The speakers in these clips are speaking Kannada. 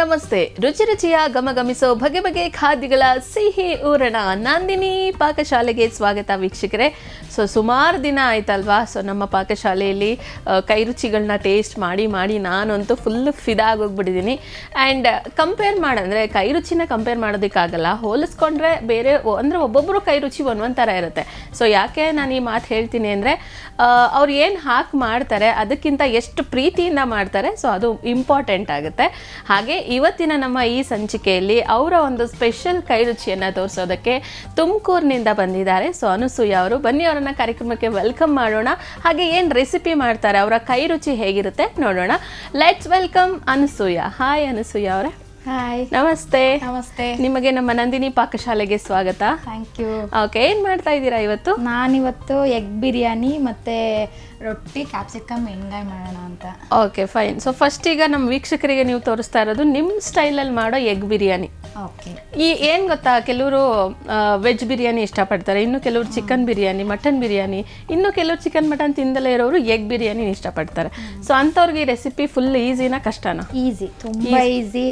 ನಮಸ್ತೆ. ರುಚಿ ರುಚಿಯ ಗಮಗಮಿಸೋ ಬಗೆ ಬಗೆ ಖಾದ್ಯಗಳ ಸಿಹಿ ಊರಣ ನಂದಿನಿ ಪಾಕಶಾಲೆಗೆ ಸ್ವಾಗತ ವೀಕ್ಷಕರೇ. ಸುಮಾರು ದಿನ ಆಯ್ತಲ್ವಾ. ನಮ್ಮ ಪಾಕಶಾಲೆಯಲ್ಲಿ ಕೈ ರುಚಿಗಳನ್ನ ಟೇಸ್ಟ್ ಮಾಡಿ ನಾನಂತೂ ಫುಲ್ ಫಿದಾಗೋಗ್ಬಿಟ್ಟಿದ್ದೀನಿ. ಆ್ಯಂಡ್ ಕಂಪೇರ್ ಮಾಡಂದರೆ ಕೈ ರುಚಿನ ಕಂಪೇರ್ ಮಾಡೋದಕ್ಕಾಗಲ್ಲ, ಹೋಲಿಸ್ಕೊಂಡ್ರೆ ಬೇರೆ ಅಂದರೆ ಒಬ್ಬೊಬ್ಬರು ಕೈ ರುಚಿ ಒಂದೊಂದು ಥರ ಇರುತ್ತೆ. ಯಾಕೆ ನಾನು ಈ ಮಾತು ಹೇಳ್ತೀನಿ ಅಂದರೆ ಅವ್ರು ಏನು ಹಾಕಿ ಮಾಡ್ತಾರೆ ಅದಕ್ಕಿಂತ ಎಷ್ಟು ಪ್ರೀತಿಯಿಂದ ಮಾಡ್ತಾರೆ, ಅದು ಇಂಪಾರ್ಟೆಂಟ್ ಆಗುತ್ತೆ. ಹಾಗೆ ಇವತ್ತಿನ ನಮ್ಮ ಈ ಸಂಚಿಕೆಯಲ್ಲಿ ಅವರ ಒಂದು ಸ್ಪೆಷಲ್ ಕೈ ರುಚಿಯನ್ನು ತೋರಿಸೋದಕ್ಕೆ ತುಮಕೂರಿನಿಂದ ಬಂದಿದ್ದಾರೆ. ಅನಸೂಯ ಅವರು. ಬನ್ನಿ ಅವರನ್ನ ಕಾರ್ಯಕ್ರಮಕ್ಕೆ ವೆಲ್ಕಮ್ ಮಾಡೋಣ. ಹಾಗೆ ಏನು ರೆಸಿಪಿ ಮಾಡ್ತಾರೆ, ಅವರ ಕೈ ರುಚಿ ಹೇಗಿರುತ್ತೆ ನೋಡೋಣ. Let's welcome Anasuya. Hi Anasuya ಅವರೇ. ಹಾಯ್, ನಮಸ್ತೆ. ನಮಸ್ತೆ. ನಿಮಗೆ ನಮ್ಮ ನಂದಿನಿ ಪಾಕಶಾಲೆಗೆ ಸ್ವಾಗತ. Thank you. ಓಕೆ, ಏನು ಮಾಡ್ತಾ ಇದ್ದೀರಾ ಇವತ್ತು? ನಾನಿವತ್ತು ಎಗ್ ಬಿರಿಯಾನಿ ಮತ್ತೆ ರೊಟ್ಟಿ ಕ್ಯಾಪ್ಸಿಕಮ್ ಎಣ್ಗಾಯಿ ಮಾಡೋಣ ಅಂತ. Okay, fine. ಫಸ್ಟ್ ಈಗ ನಮ್ಮ ವೀಕ್ಷಕರಿಗೆ ನೀವು ತೋರಿಸ್ತಾ ಇರೋದು ನಿಮ್ಮ ಸ್ಟೈಲಲ್ಲಿ ಮಾಡೋ ಎಗ್ ಬಿರಿಯಾನಿ. ಓಕೆ. ಏನು ಗೊತ್ತಾ, ಕೆಲವರು ವೆಜ್ ಬಿರಿಯಾನಿ ಇಷ್ಟಪಡ್ತಾರೆ, ಇನ್ನು ಕೆಲವರು ಚಿಕನ್ ಬಿರಿಯಾನಿ, ಮಟನ್ ಬಿರಿಯಾನಿ, ಇನ್ನು ಕೆಲವರು ಚಿಕನ್ ಮಟನ್ ತಿಂದಲೇ ಇರೋರು ಎಗ್ ಬಿರಿಯಾನಿ ಇಷ್ಟಪಡ್ತಾರೆ. ಅಂಥವ್ರಿಗೆ ಈ ರೆಸಿಪಿ ಫುಲ್ ಈಸಿನಾ ಕಷ್ಟನಾ? ಈಸಿ, ತುಂಬಾ ಈಸಿ.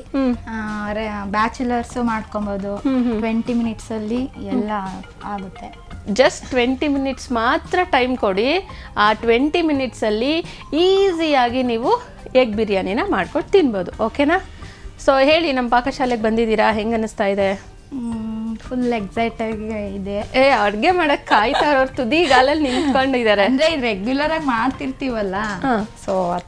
ಬ್ಯಾಚುಲರ್ಸ್ ಮಾಡ್ಕೊಬೋದು. 20 minutes ಅಲ್ಲಿ ಎಲ್ಲ ಆಗುತ್ತೆ. ಜಸ್ಟ್ 20 minutes ಮಾತ್ರ ಟೈಮ್ ಕೊಡಿ. ಆ 20 minutes ಅಲ್ಲಿ ಈಸಿಯಾಗಿ ನೀವು ಎಗ್ ಬಿರಿಯಾನಿನ ಮಾಡ್ಕೊಂಡು ತಿನ್ಬೋದು. ಓಕೆನಾ? ಹೇಳಿ, ನಮ್ಮ ಪಾಕಶಾಲೆಗೆ ಬಂದಿದ್ದೀರಾ, ಹೆಂಗೆ ಅನ್ನಿಸ್ತಾ ಇದೆ? ಫುಲ್ ಎಕ್ಸೈಟ್ ಆಗಿ ಇದೆ. ಅಡ್ಗೆ ಮಾಡಕ್ ಕಾಯ್ತಾ ಇರೋರು ತುದಿಗಾಲಲ್ಲಿ ನಿಂತ್ಕೊಂಡಿದ್ದಾರೆ. ಅಂದ್ರೆ ರೆಗ್ಯುಲರ್ ಆಗಿ ಮಾಡ್ತಿರ್ತೀವಲ್ಲ,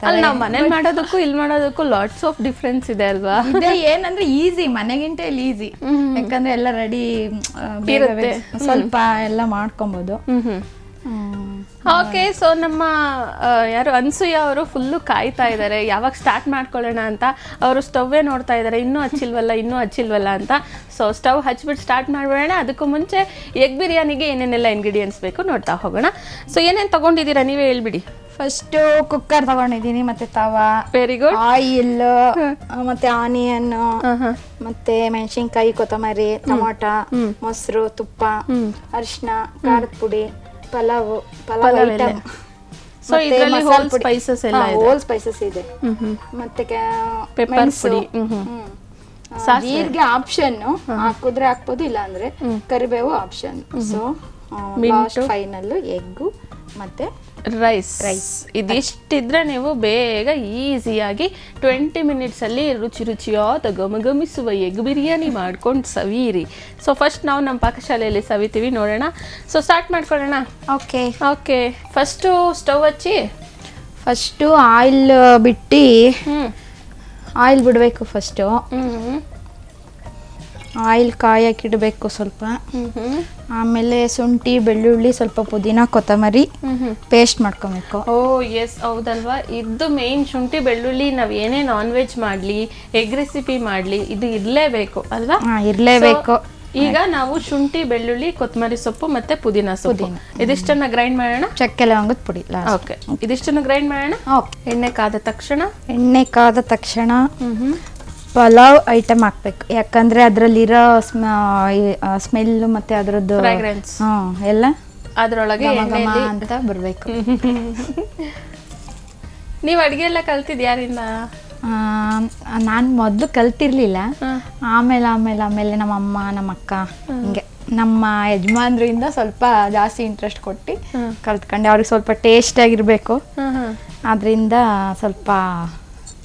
ಅಲ್ಲಿ ನಾವು ಮನೇಲಿ ಮಾಡೋದಕ್ಕೂ ಇಲ್ಲಿ ಮಾಡೋದಕ್ಕೂ ಲಾಟ್ಸ್ ಆಫ್ ಡಿಫ್ರೆನ್ಸ್ ಇದೆ ಅಲ್ವಾ? ಇದೆ. ಏನಂದ್ರೆ ಈಸಿ, ಮನೆಗಿಂತ ಇಲ್ಲಿ ಈಸಿ. ಯಾಕಂದ್ರೆ ಎಲ್ಲ ರೆಡಿ ಇರುತ್ತೆ, ಸ್ವಲ್ಪ ಎಲ್ಲ ಮಾಡ್ಕೊಬೋದು. ಓಕೆ. ನಮ್ಮ ಯಾರು ಅನ್ಸೂಯ ಅವರು ಫುಲ್ಲು ಕಾಯ್ತಾ ಇದ್ದಾರೆ, ಯಾವಾಗ ಸ್ಟಾರ್ಟ್ ಮಾಡ್ಕೊಳ್ಳೋಣ ಅಂತ. ಅವರು ಸ್ಟವ್ವೇ ನೋಡ್ತಾ ಇದ್ದಾರೆ, ಇನ್ನೂ ಹಚ್ಚಿಲ್ವಲ್ಲ ಅಂತ. ಸ್ಟವ್ ಹಚ್ಬಿಟ್ಟು ಸ್ಟಾರ್ಟ್ ಮಾಡ್ಬಿಡೋಣ. ಅದಕ್ಕೂ ಮುಂಚೆ ಎಗ್ ಬಿರಿಯಾನಿಗೆ ಏನೇನೆಲ್ಲ ಇಂಗ್ರೀಡಿಯೆಂಟ್ಸ್ ಬೇಕು ನೋಡ್ತಾ ಹೋಗೋಣ. ಏನೇನು ತಗೊಂಡಿದ್ದೀರಾ ನೀವೇ ಹೇಳ್ಬಿಡಿ. ಫಸ್ಟ್ ಕುಕ್ಕರ್ ತಗೊಂಡಿದ್ದೀನಿ, ಮತ್ತೆ ತವಾ, ವೆರಿ ಗುಡ್, ಆಯಿಲ್, ಮತ್ತೆ ಆನಿಯನ್, ಮತ್ತೆ ಮೆಣಸಿನ್ಕಾಯಿ, ಕೊತ್ತಂಬರಿ, ಟೊಮೊಟೊ, ಮೊಸರು, ತುಪ್ಪ, ಅರಿಶಿನ, ಖಾರದ ಪುಡಿ, ಪಲಾವ್ ಐಟಮ್, ಇದರಲ್ಲಿ ಹೋಲ್ ಸ್ಪೈಸಸ್ ಎಲ್ಲ ಇದೆ. ಹೋಲ್ ಸ್ಪೈಸಸ್ ಇದೆ. ಮತ್ತೆ ಪೆಪ್ಪರ್ ಪುಡಿ, ಜೀರಿಗೆ ಆಪ್ಷನ್, ಹಾಕಿದ್ರೆ ಹಾಕ್ಬೋದು, ಇಲ್ಲ ಅಂದ್ರೆ ಕರಿಬೇವು ಆಪ್ಷನ್. ಲಾಸ್ಟ್ ಫೈನಲ್ ಎಗ್ಗು ಮತ್ತೆ ರೈಸ್ ಇದಿಷ್ಟಿದ್ರೆ ನೀವು ಬೇಗ ಈಸಿಯಾಗಿ 20 minutes ಅಲ್ಲಿ ರುಚಿಯಾದ ಗಮಗಮಿಸುವ ಎಗ್ ಬಿರಿಯಾನಿ ಮಾಡ್ಕೊಂಡು ಸವಿಯಿರಿ. ಫಸ್ಟ್ ನಾವು ನಮ್ಮ ಪಾಕಶಾಲೆಯಲ್ಲಿ ಸವಿತೀವಿ, ನೋಡೋಣ. ಸ್ಟಾರ್ಟ್ ಮಾಡ್ಕೊಳ್ಳೋಣ. ಓಕೆ. ಫಸ್ಟು ಸ್ಟವ್ ಹಚ್ಚಿ ಫಸ್ಟು ಆಯಿಲ್ ಬಿಟ್ಟು ಆಯಿಲ್ ಬಿಡಬೇಕು. ಫಸ್ಟು ಆಯಿಲ್ ಕಾಯಕ್ಕಿಡಬೇಕು ಸ್ವಲ್ಪ. ಆಮೇಲೆ ಶುಂಠಿ, ಬೆಳ್ಳುಳ್ಳಿ, ಸ್ವಲ್ಪ ಪುದೀನ, ಕೊತ್ತಂಬರಿ ಪೇಸ್ಟ್ ಮಾಡ್ಕೊಬೇಕು. ಎಸ್, ಹೌದಲ್ವಾ? ಇದು ಮೇನ್. ಶುಂಠಿ ಬೆಳ್ಳುಳ್ಳಿ ನಾವು ಏನೇ ನಾನ್ ವೆಜ್ ಮಾಡಲಿ, ಎಗ್ ರೆಸಿಪಿ ಮಾಡಲಿ, ಇದು ಇರಲೇಬೇಕು ಅಲ್ವಾ? ಇರಲೇಬೇಕು. ಈಗ ನಾವು ಶುಂಠಿ, ಬೆಳ್ಳುಳ್ಳಿ, ಕೊತ್ತಂಬರಿ ಸೊಪ್ಪು ಮತ್ತೆ ಪುದೀನ ಸೊಪ್ಪು ಇದಿಷ್ಟನ್ನ ಗ್ರೈಂಡ್ ಮಾಡೋಣ. ಚಕ್ಕೆ ಲವಂಗದ ಪುಡಿ. ಓಕೆ, ಇದಿಷ್ಟನ್ನು ಗ್ರೈಂಡ್ ಮಾಡೋಣ. ಎಣ್ಣೆ ಕಾದ ತಕ್ಷಣ ಪಲಾವ್ ಐಟಮ್ ಹಾಕ್ಬೇಕು. ಯಾಕಂದ್ರೆ ಅದ್ರಲ್ಲಿರೋ ಸ್ಮೆಲ್ ಮತ್ತೆ ಅದ್ರದ್ದು ಫ್ರಾಗ್ರೆನ್ಸ್ ಎಲ್ಲ ಅದ್ರೊಳಗೆ ಅಂತ ಬರ್ಬೇಕು. ನೀವು ಅಡ್ಗೆ ಎಲ್ಲ ಕಲ್ತಿದ್ ಯಾರಿಂದ? ನಾನು ಮೊದಲು ಕಲ್ತಿರ್ಲಿಲ್ಲ. ಆಮೇಲೆ ನಮ್ಮ ಅಮ್ಮ, ನಮ್ಮ ಅಕ್ಕ, ಹಿಂಗೆ ನಮ್ಮ ಯಜಮಾನ್ರಿಂದ ಸ್ವಲ್ಪ ಜಾಸ್ತಿ ಇಂಟ್ರೆಸ್ಟ್ ಕೊಟ್ಟು ಕಲ್ತ್ಕೊಂಡೆ. ಅವ್ರಿಗೆ ಸ್ವಲ್ಪ ಟೇಸ್ಟ್ ಆಗಿರ್ಬೇಕು, ಅದರಿಂದ ಸ್ವಲ್ಪ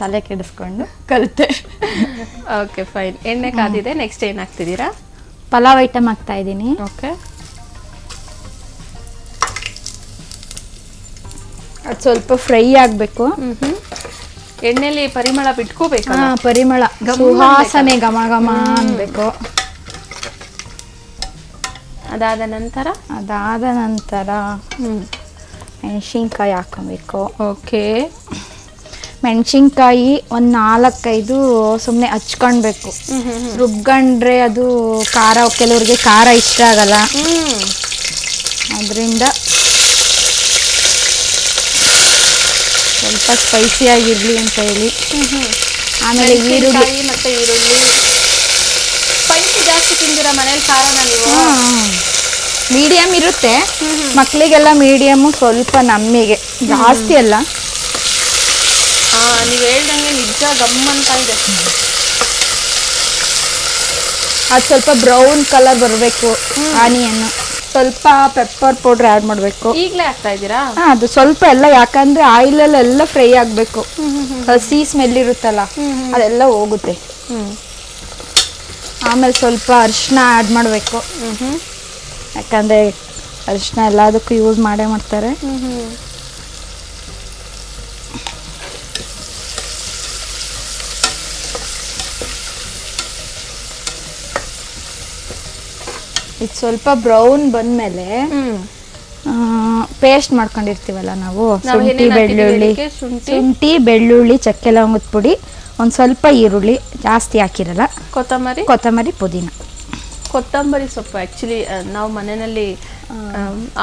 ತಲೆ ಕೆಡಿಸ್ಕೊಂಡು ಕಲಿತೆ. Okay, fine. ಎಣ್ಣೆ ಕಾದಿದೆ. ನೆಕ್ಸ್ಟ್ ಏನು ಹಾಕ್ತಿದ್ದೀರಾ? ಪಲಾವ್ ಐಟಮ್ ಹಾಕ್ತಾ ಇದ್ದೀನಿ. ಓಕೆ. ಅದು ಸ್ವಲ್ಪ ಫ್ರೈ ಆಗಬೇಕು. ಎಣ್ಣೆಲಿ ಪರಿಮಳ ಬಿಟ್ಕೋಬೇಕು. ಪರಿಮಳ, ಸುವಾಸನೆ ಘಮ ಘಮ ಅನ್ಬೇಕು. ಅದಾದ ನಂತರ ಮೆಣಸಿನ್ಕಾಯಿ ಹಾಕೊಬೇಕು. ಓಕೆ. ಮೆಣಸಿನ್ಕಾಯಿ ಒಂದು 4-5 ಸುಮ್ಮನೆ ಹಚ್ಕೊಳ್ಬೇಕು. ರುಬ್ಕೊಂಡ್ರೆ ಅದು ಖಾರ, ಕೆಲವ್ರಿಗೆ ಖಾರ ಇಷ್ಟ ಆಗಲ್ಲ. ಅದರಿಂದ ಸ್ವಲ್ಪ ಸ್ಪೈಸಿ ಆಗಿರಲಿ ಅಂತ ಹೇಳಿ. ಆಮೇಲೆ ಈರುಳ್ಳಿ ಮತ್ತೆ ಈರುಳ್ಳಿ. ಸ್ಪೈಸಿ ಜಾಸ್ತಿ ತಿಂದಿರಾ ಮನೇಲಿ ಖಾರನ ನೀವು? ಮೀಡಿಯಮ್ ಇರುತ್ತೆ, ಮಕ್ಕಳಿಗೆಲ್ಲ ಮೀಡಿಯಮ್ಮು, ಸ್ವಲ್ಪ ನಮಗೆ ಜಾಸ್ತಿ ಅಲ್ಲ. ನೀವು ಹೇಳ್ದಂಗೆ ನಿಜ ಗಮ್ಮಂತ ಇದೆ. ಅದು ಸ್ವಲ್ಪ ಬ್ರೌನ್ ಕಲರ್ ಬರಬೇಕು. ಆನಿಯನ್ನು ಸ್ವಲ್ಪ ಪೆಪ್ಪರ್ ಪೌಡ್ರ್ ಆ್ಯಡ್ ಮಾಡಬೇಕು. ಈಗಲೇ ಹಾಕ್ತಾ ಇದ್ದೀರಾ? ಅದು ಸ್ವಲ್ಪ ಎಲ್ಲ, ಯಾಕಂದ್ರೆ ಆಯಿಲಲ್ಲೆಲ್ಲ ಫ್ರೈ ಆಗಬೇಕು. ಹಸಿ ಸ್ಮೆಲ್ ಇರುತ್ತಲ್ಲ ಅದೆಲ್ಲ ಹೋಗುತ್ತೆ. ಆಮೇಲೆ ಸ್ವಲ್ಪ ಅರಿಶಿನ ಆ್ಯಡ್ ಮಾಡಬೇಕು. ಯಾಕಂದರೆ ಅರಿಶಿನ ಎಲ್ಲದಕ್ಕೂ ಯೂಸ್ ಮಾಡೇ ಮಾಡ್ತಾರೆ. ಇದು ಸ್ವಲ್ಪ ಬ್ರೌನ್ ಬಂದಮೇಲೆ ಪೇಸ್ಟ್ ಮಾಡ್ಕೊಂಡಿರ್ತೀವಲ್ಲ ನಾವು, ಶುಂಠಿ ಬೆಳ್ಳುಳ್ಳಿ ಚಕ್ಕೆ ಲವಂಗದ ಪುಡಿ, ಒಂದು ಸ್ವಲ್ಪ ಈರುಳ್ಳಿ, ಜಾಸ್ತಿ ಹಾಕಿರಲ್ಲ, ಕೊತ್ತಂಬರಿ ಪುದೀನ. ಕೊತ್ತಂಬರಿ ಸೊಪ್ಪು ಆ್ಯಕ್ಚುಲಿ ನಾವು ಮನೆಯಲ್ಲಿ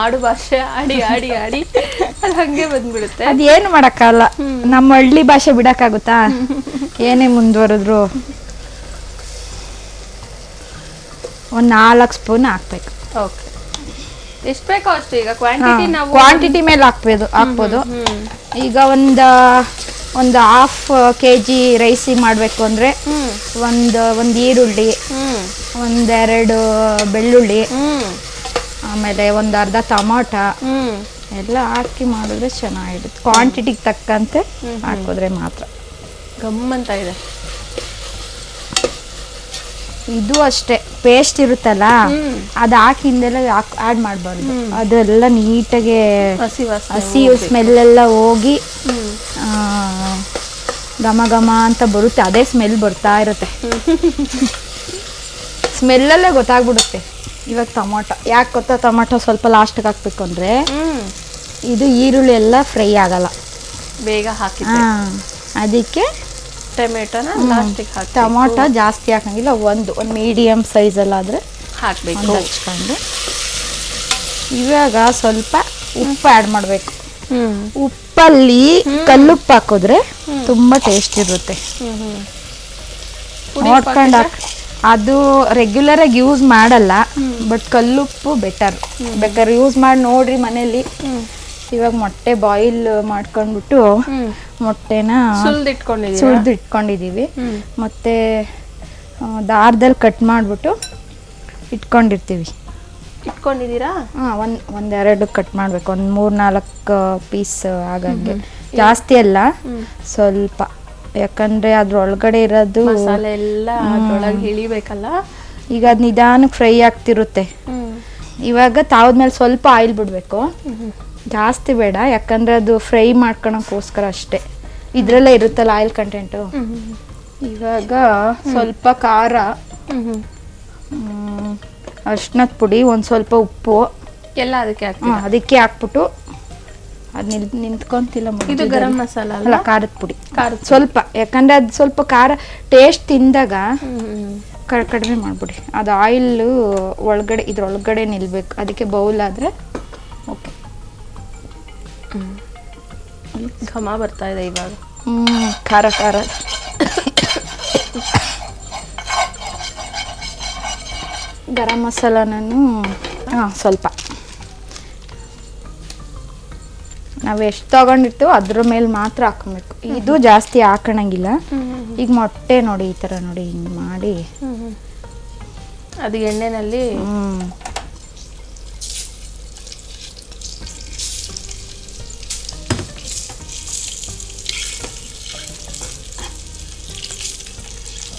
ಆಡು ಭಾಷೆ ಆಡಿ ಆಡಿ ಆಡಿ ಅದು ಹಂಗೆ ಬಂದ್ಬಿಡುತ್ತೆ. ಅದೇನು ಮಾಡೋಕ್ಕಾಗಲ್ಲ, ನಮ್ಮ ಹಳ್ಳಿ ಭಾಷೆ ಬಿಡೋಕ್ಕಾಗುತ್ತಾ? ಏನೇ ಮುಂದುವರೆದ್ರು ಒಂದು 4 ಸ್ಪೂನ್ ಹಾಕ್ಬೇಕು. ಓಕೆ, ಎಷ್ಟು ಬೇಕೋ ಅಷ್ಟು. ಈಗ ಕ್ವಾಂಟಿಟಿ ನಾವು ಕ್ವಾಂಟಿಟಿ ಮೇಲೆ ಹಾಕ್ಬೋದು. ಈಗ ಒಂದು ಹಾಫ್ kg ರೈಸಿಗೆ ಮಾಡಬೇಕು ಅಂದರೆ ಒಂದು ಈರುಳ್ಳಿ, 1-2 ಬೆಳ್ಳುಳ್ಳಿ, ಆಮೇಲೆ ಒಂದು ಅರ್ಧ ಟೊಮಾಟ ಎಲ್ಲ ಹಾಕಿ ಮಾಡಿದ್ರೆ ಚೆನ್ನಾಗಿರುತ್ತೆ. ಕ್ವಾಂಟಿಟಿಗೆ ತಕ್ಕಂತೆ ಹಾಕಿದ್ರೆ ಮಾತ್ರ ಗಮ್ಮಂತ ಇದೆ. ಇದು ಅಷ್ಟೇ, ಪೇಸ್ಟ್ ಇರುತ್ತಲ್ಲ ಅದು ಹಾಕಿಂದೆಲ್ಲ ಆ್ಯಡ್ ಮಾಡಬಾರ್ದು. ಅದೆಲ್ಲ ನೀಟಾಗಿ ಹಸಿ ಸ್ಮೆಲ್ ಎಲ್ಲ ಹೋಗಿ ಘಮ ಘಮ ಅಂತ ಬರುತ್ತೆ. ಅದೇ ಸ್ಮೆಲ್ ಬರ್ತಾ ಇರುತ್ತೆ. ಸ್ಮೆಲ್ಲಲ್ಲೇ ಗೊತ್ತಾಗ್ಬಿಡುತ್ತೆ. ಇವಾಗ ಟೊಮಾಟೊ ಯಾಕೆ ಗೊತ್ತಾ? ಟೊಮಾಟೊ ಸ್ವಲ್ಪ ಲಾಸ್ಟಿಗೆ ಹಾಕ್ಬೇಕು ಅಂದರೆ ಇದು ಈರುಳ್ಳಿ ಎಲ್ಲ ಫ್ರೈ ಆಗಲ್ಲ, ಬೇಗ ಹಾಕಿ. ಅದಕ್ಕೆ ಟೊಮೆಟೊನ ಲಾಸ್ಟಿಗೆ ಹಾಕಿ. ಟೊಮಾಟೊ ಜಾಸ್ತಿ ಹಾಕಂಗಿಲ್ಲ, ಒಂದು ಮೀಡಿಯಮ್ ಸೈಜಲ್ಲಾದರೆ ಹಾಕಬೇಕು. ಹಚ್ಕೊಂಡು ಇವಾಗ ಸ್ವಲ್ಪ ಉಪ್ಪು ಆ್ಯಡ್ ಮಾಡಬೇಕು. ಉಪ್ಪಲ್ಲಿ ಕಲ್ಲುಪ್ಪು ಹಾಕಿದ್ರೆ ತುಂಬ ಟೇಸ್ಟ್ ಇರುತ್ತೆ. ನೋಡ್ಕೊಂಡು ಅದು ರೆಗ್ಯುಲರಾಗಿ ಯೂಸ್ ಮಾಡಲ್ಲ, ಬಟ್ ಕಲ್ಲುಪ್ಪು ಬೇಕಾದ್ರೆ ಯೂಸ್ ಮಾಡಿ ನೋಡ್ರಿ ಮನೇಲಿ. ಇವಾಗ ಮೊಟ್ಟೆ ಬಾಯಿಲ್ ಮಾಡ್ಕೊಂಡ್ಬಿಟ್ಟು ಮೊಟ್ಟೆನ ಸುಳ್ದು ಇಟ್ಕೊಂಡಿದ್ದೀವಿ. ಮತ್ತೆ ದಾರದಲ್ಲಿ ಕಟ್ ಮಾಡಿಬಿಟ್ಟು ಇಟ್ಕೊಂಡಿದ್ದೀರಾ? ಒಂದೆರಡು ಕಟ್ ಮಾಡಬೇಕು, ಒಂದು 3-4 ಪೀಸ್ ಆಗಂಗೆ, ಜಾಸ್ತಿ ಅಲ್ಲ, ಸ್ವಲ್ಪ. ಯಾಕಂದರೆ ಅದ್ರೊಳಗಡೆ ಇರೋದು ಮಸಾಲೆ ಎಲ್ಲ ಅದ್ರೊಳಗೆ ಇಳಿಬೇಕಲ್ಲ. ಈಗ ಅದು ನಿಧಾನಕ್ಕೆ ಫ್ರೈ ಆಗ್ತಿರುತ್ತೆ. ಇವಾಗ ತಾವದ್ಮೇಲೆ ಸ್ವಲ್ಪ ಆಯಿಲ್ ಬಿಡಬೇಕು, ಜಾಸ್ತಿ ಬೇಡ, ಯಾಕಂದರೆ ಅದು ಫ್ರೈ ಮಾಡ್ಕೊಳಕ್ಕೋಸ್ಕರ ಅಷ್ಟೇ. ಇದರಲ್ಲೇ ಇರುತ್ತಲ್ಲ ಆಯಿಲ್ ಕಂಟೆಂಟು. ಇವಾಗ ಸ್ವಲ್ಪ ಖಾರ, ಅರಿಶಿನದ ಪುಡಿ, ಒಂದು ಸ್ವಲ್ಪ ಉಪ್ಪು ಎಲ್ಲ ಅದಕ್ಕೆ ಹಾಕ್ಬಿಟ್ಟು ಅದು ನಿಂತ್ಕೊಂತಿಲ್ಲ. ಇದು ಗರಂ ಮಸಾಲ ಅಲ್ಲ, ಖಾರದ ಪುಡಿ ಸ್ವಲ್ಪ, ಯಾಕಂದರೆ ಅದು ಸ್ವಲ್ಪ ಖಾರ ಟೇಸ್ಟ್ ತಿಂದಾಗ ಕಡಿಮೆ ಮಾಡಿಬಿಡಿ. ಅದು ಆಯಿಲ್ ಒಳಗಡೆ ಇದ್ರೊಳಗಡೆ ನಿಲ್ಬೇಕು, ಅದಕ್ಕೆ ಬೌಲ್ ಆದರೆ ಓಕೆ. ಘಮ ಬರ್ತಾ ಇದೆ ಇವಾಗ. ಖಾರ ಗರಂ ಮಸಾಲನೂ ಸ್ವಲ್ಪ ನಾವು ಎಷ್ಟು ತಗೊಂಡಿರ್ತೀವೋ ಅದ್ರ ಮೇಲೆ ಮಾತ್ರ ಹಾಕೊಬೇಕು. ಇದು ಜಾಸ್ತಿ ಹಾಕೋಣಂಗಿಲ್ಲ. ಈಗ ಮೊಟ್ಟೆ ನೋಡಿ, ಈ ಥರ ನೋಡಿ, ಹಿಂಗೆ ಮಾಡಿ ಅದು ಎಣ್ಣೆನಲ್ಲಿ